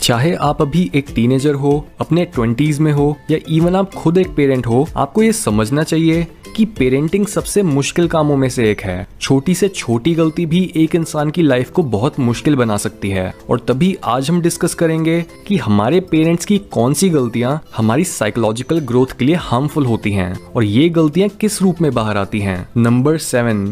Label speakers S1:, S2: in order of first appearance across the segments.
S1: चाहे आप अभी एक टीनेजर हो, अपने 20s में हो या इवन आप खुद एक पेरेंट हो, आपको ये समझना चाहिए कि पेरेंटिंग सबसे मुश्किल कामों में से एक है। छोटी से छोटी गलती भी एक इंसान की लाइफ को बहुत मुश्किल बना सकती है। और तभी आज हम डिस्कस करेंगे कि हमारे पेरेंट्स की कौन सी गलतियां हमारी साइकोलॉजिकल ग्रोथ के लिए हार्मफुल होती हैं और ये गलतियां किस रूप में बाहर आती हैं। नंबर 7,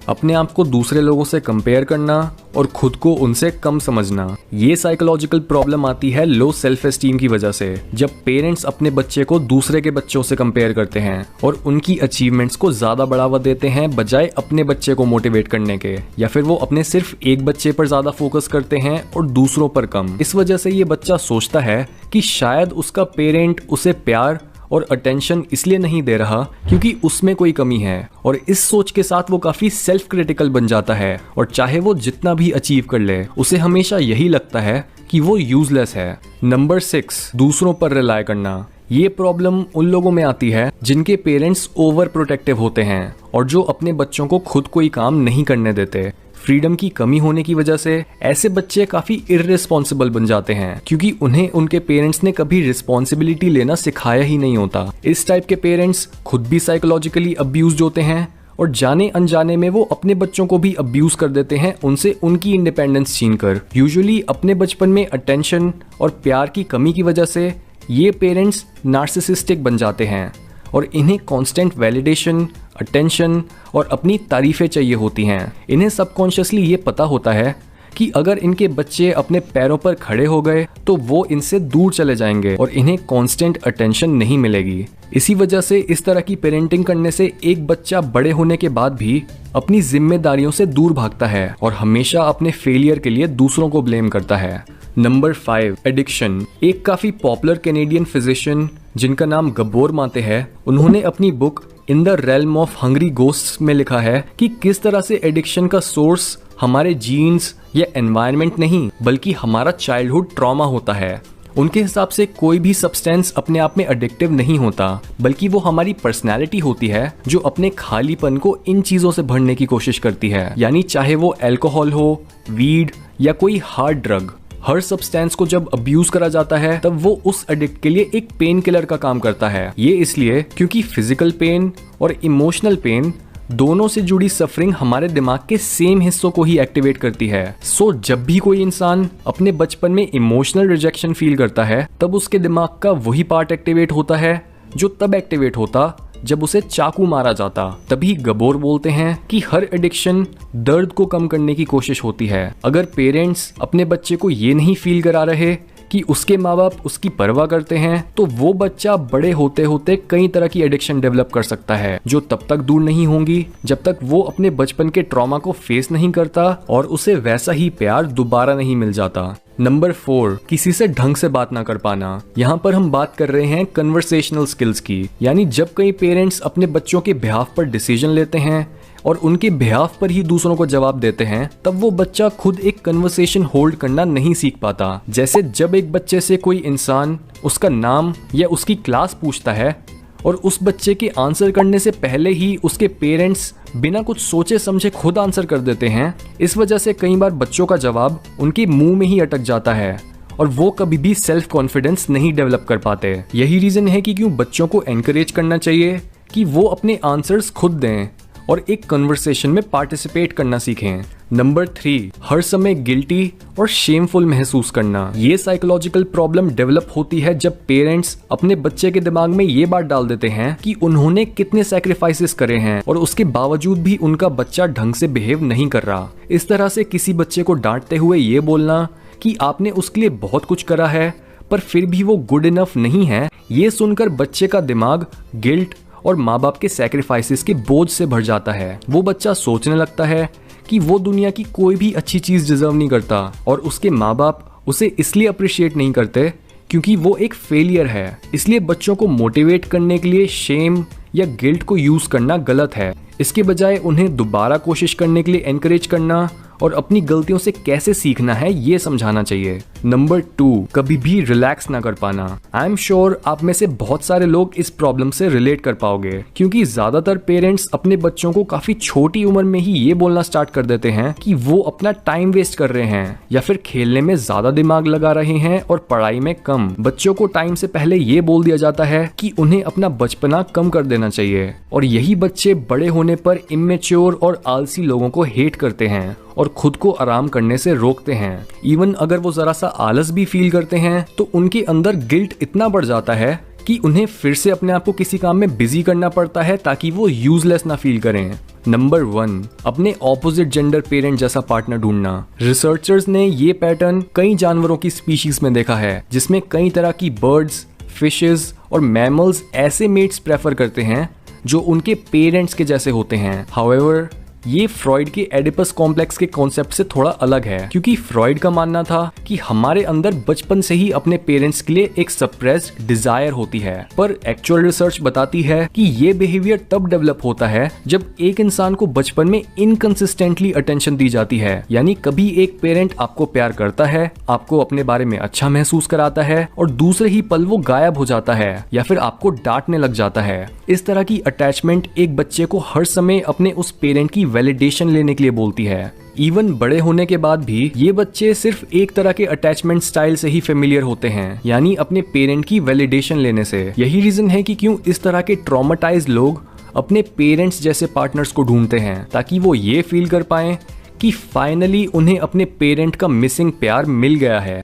S1: अपने आप को दूसरे लोगों से कंपेयर करना और खुद को उनसे कम समझना। ये साइकोलॉजिकल प्रॉब्लम आती है लो सेल्फ एस्टीम की वजह से। जब पेरेंट्स अपने बच्चे को दूसरे के बच्चों से कंपेयर करते हैं और उनकी अचीवमेंट्स को ज्यादा बढ़ावा देते हैं बजाय अपने बच्चे को मोटिवेट करने के, या फिर वो अपने सिर्फ एक बच्चे पर ज्यादा फोकस करते हैं और दूसरों पर कम। इस वजह से ये बच्चा सोचता है कि शायद उसका पेरेंट उसे प्यार और अटेंशन इसलिए नहीं दे रहा क्योंकि उसमें कोई कमी है, और इस सोच के साथ वो काफी सेल्फ क्रिटिकल बन जाता है और चाहे वो जितना भी अचीव कर ले उसे हमेशा यही लगता है कि वो यूजलेस है। नंबर 6, दूसरों पर रिलाय करना। ये प्रॉब्लम उन लोगों में आती है जिनके पेरेंट्स ओवर प्रोटेक्टिव होते हैं और जो अपने बच्चों को खुद कोई काम नहीं करने देते। फ्रीडम की कमी होने की वजह से ऐसे बच्चे काफी इररिस्पॉन्सिबल बन जाते हैं क्योंकि उन्हें उनके पेरेंट्स ने कभी रिस्पॉन्सिबिलिटी लेना सिखाया ही नहीं होता। इस टाइप के पेरेंट्स खुद भी साइकोलॉजिकली अब्यूज्ड होते हैं और जाने अनजाने में वो अपने बच्चों को भी अब्यूज कर देते हैं उनसे उनकी इंडिपेंडेंस छीनकर। यूजुअली अपने बचपन में अटेंशन और प्यार की कमी की वजह से ये पेरेंट्स नार्सिसिस्टिक बन जाते हैं और इन्हें कांस्टेंट वैलिडेशन, अटेंशन और अपनी तारीफें चाहिए होती हैं। इन्हें सबकॉन्शियसली ये पता होता है कि अगर इनके बच्चे अपने पैरों पर खड़े हो गए तो वो इनसे दूर चले जाएंगे और इन्हें कांस्टेंट अटेंशन नहीं मिलेगी। इसी वजह से इस तरह की पेरेंटिंग करने से एक बच्चा बड़े होने के बाद भी अपनी जिम्मेदारियों से दूर भागता है और हमेशा अपने फेलियर के लिए दूसरों को ब्लेम करता है। Number 5, addiction. एक काफी पॉपुलर कैनेडियन फिजिशियन जिनका नाम गब्बोर माते है, उन्होंने अपनी book in the realm of hungry ghosts में लिखा है कि किस तरह से एडिक्शन का सोर्स हमारे जीन्स या एनवायरनमेंट नहीं बल्कि हमारा चाइल्डहुड ट्रॉमा होता है। उनके हिसाब से कोई भी सब्सटेंस अपने आप में एडिक्टिव नहीं होता बल्कि वो हमारी पर्सनैलिटी होती है जो अपने खालीपन को इन चीजों से भरने की कोशिश करती है। यानी चाहे वो अल्कोहल हो, वीड या कोई हार्ड ड्रग, हर सब्सटेंस को जब अब्यूज करा जाता है तब वो उस एडिक्ट के लिए एक पेन किलर का काम करता है। ये इसलिए क्योंकि फिजिकल पेन और इमोशनल पेन दोनों से जुड़ी सफरिंग हमारे दिमाग के सेम हिस्सों को ही एक्टिवेट करती है। सो जब भी कोई इंसान अपने बचपन में इमोशनल रिजेक्शन फील करता है तब उसके दिमाग का वही पार्ट एक्टिवेट होता है जो तब एक्टिवेट होता जब उसे चाकू मारा जाता। तभी गब्बोर बोलते हैं कि हर एडिक्शन दर्द को कम करने की कोशिश होती है। अगर पेरेंट्स अपने बच्चे को ये नहीं फील करा रहे कि उसके माँ बाप उसकी परवाह करते हैं तो वो बच्चा बड़े होते होते कई तरह की एडिक्शन डेवलप कर सकता है जो तब तक दूर नहीं होंगी जब तक वो अपने बचपन के ट्रॉमा को फेस नहीं करता और उसे वैसा ही प्यार दोबारा नहीं मिल जाता। नंबर 4, किसी से ढंग से बात ना कर पाना। यहाँ पर हम बात कर रहे हैं कन्वर्सेशनल स्किल्स की। यानी जब कई पेरेंट्स अपने बच्चों के बिहाफ पर डिसीजन लेते हैं और उनके बिहाफ पर ही दूसरों को जवाब देते हैं तब वो बच्चा खुद एक कन्वर्सेशन होल्ड करना नहीं सीख पाता। जैसे जब एक बच्चे से कोई इंसान उसका नाम या उसकी क्लास पूछता है और उस बच्चे के आंसर करने से पहले ही उसके पेरेंट्स बिना कुछ सोचे समझे खुद आंसर कर देते हैं। इस वजह से कई बार बच्चों का जवाब उनके मुंह में ही अटक जाता है और वो कभी भी सेल्फ कॉन्फिडेंस नहीं डेवलप कर पाते। यही रीजन है कि क्यों बच्चों को एनकरेज करना चाहिए कि वो अपने आंसर्स खुद दें और एक कन्वर्सेशन में पार्टिसिपेट करना सीखें। नंबर 3, हर समय गिल्टी और शेमफुल महसूस करना। ये साइकोलॉजिकल प्रॉब्लम डेवलप होती है जब पेरेंट्स अपने बच्चे के दिमाग में ये बात डाल देते हैं कि उन्होंने कितने सैक्रिफाइसेस करे हैं और उसके बावजूद भी उनका बच्चा ढंग से बिहेव नहीं कर रहा। इस तरह से किसी बच्चे को डांटते हुए ये बोलना कि आपने उसके लिए बहुत कुछ करा है पर फिर भी वो गुड इनफ नहीं है, ये सुनकर बच्चे का दिमाग गिल्ट और माँ बाप के सैक्रिफाइसेस के बोझ से भर जाता है। वो बच्चा सोचने लगता है कि वो दुनिया की कोई भी अच्छी चीज डिजर्व नहीं करता और उसके माँ बाप उसे इसलिए अप्रिशिएट नहीं करते क्योंकि वो एक फेलियर है। इसलिए बच्चों को मोटिवेट करने के लिए शेम या गिल्ट को यूज करना गलत है। इसके बजाय उन्हें दोबारा कोशिश करने के लिए एनकरेज करना और अपनी गलतियों से कैसे सीखना है ये समझाना चाहिए। नंबर 2, कभी भी रिलैक्स ना कर पाना। आई एम श्योर आप में से बहुत सारे लोग इस प्रॉब्लम से रिलेट कर पाओगे, क्योंकि ज्यादातर पेरेंट्स अपने बच्चों को काफी छोटी उम्र में ही ये बोलना स्टार्ट कर देते हैं कि वो अपना टाइम वेस्ट कर रहे हैं या फिर खेलने में ज्यादा दिमाग लगा रहे हैं और पढ़ाई में कम। बच्चों को टाइम से पहले ये बोल दिया जाता है कि उन्हें अपना बचपना कम कर देना चाहिए, और यही बच्चे बड़े होने पर इमेच्योर और आलसी लोगों को हेट करते हैं और खुद को आराम करने से रोकते हैं। इवन अगर वो जरा सा आलस भी फील करते हैं तो उनके अंदर गिल्ट इतना बढ़ जाता है कि उन्हें फिर से अपने आप को किसी काम में बिजी करना पड़ता है ताकि वो यूजलेस ना फील करें। नंबर 1, अपने ऑपोजिट जेंडर पेरेंट जैसा पार्टनर ढूंढना। रिसर्चर्स ने ये पैटर्न कई जानवरों की स्पीशीज में देखा है, जिसमें कई तरह की बर्ड्स, फिशेस और मैमल्स ऐसे मेट्स प्रेफर करते हैं जो उनके पेरेंट्स के जैसे होते हैं। हाउएवर, ये फ्रॉइड के एडिपस कॉम्प्लेक्स के कॉन्सेप्ट से थोड़ा अलग है, क्योंकि फ्रॉइड का मानना था कि हमारे अंदर बचपन से ही अपने पेरेंट्स के लिए एक सप्रेस्ड डिजायर होती है। पर एक्चुअल रिसर्च बताती है कि ये बिहेवियर तब डेवलप होता है जब एक इंसान को बचपन में इनकंसिस्टेंटली अटेंशन दी जाती है। यानी कभी एक पेरेंट आपको प्यार करता है, आपको अपने बारे में अच्छा महसूस कराता है, और दूसरे ही पल वो गायब हो जाता है या फिर आपको डांटने लग जाता है। इस तरह की अटैचमेंट एक बच्चे को हर समय अपने उस पेरेंट की वैलिडेशन लेने के लिए बोलती है। इवन बड़े होने के बाद भी ये बच्चे सिर्फ एक तरह के अटैचमेंट स्टाइल से ही फेमिलियर होते हैं, यानी अपने पेरेंट की वैलिडेशन लेने से। यही रीजन है कि क्यों इस तरह के ट्रॉमेटाइज्ड लोग अपने पेरेंट्स जैसे पार्टनर्स को ढूंढते हैं, ताकि वो ये फील कर पाएं कि फाइनली उन्हें अपने पेरेंट का मिसिंग प्यार मिल गया है।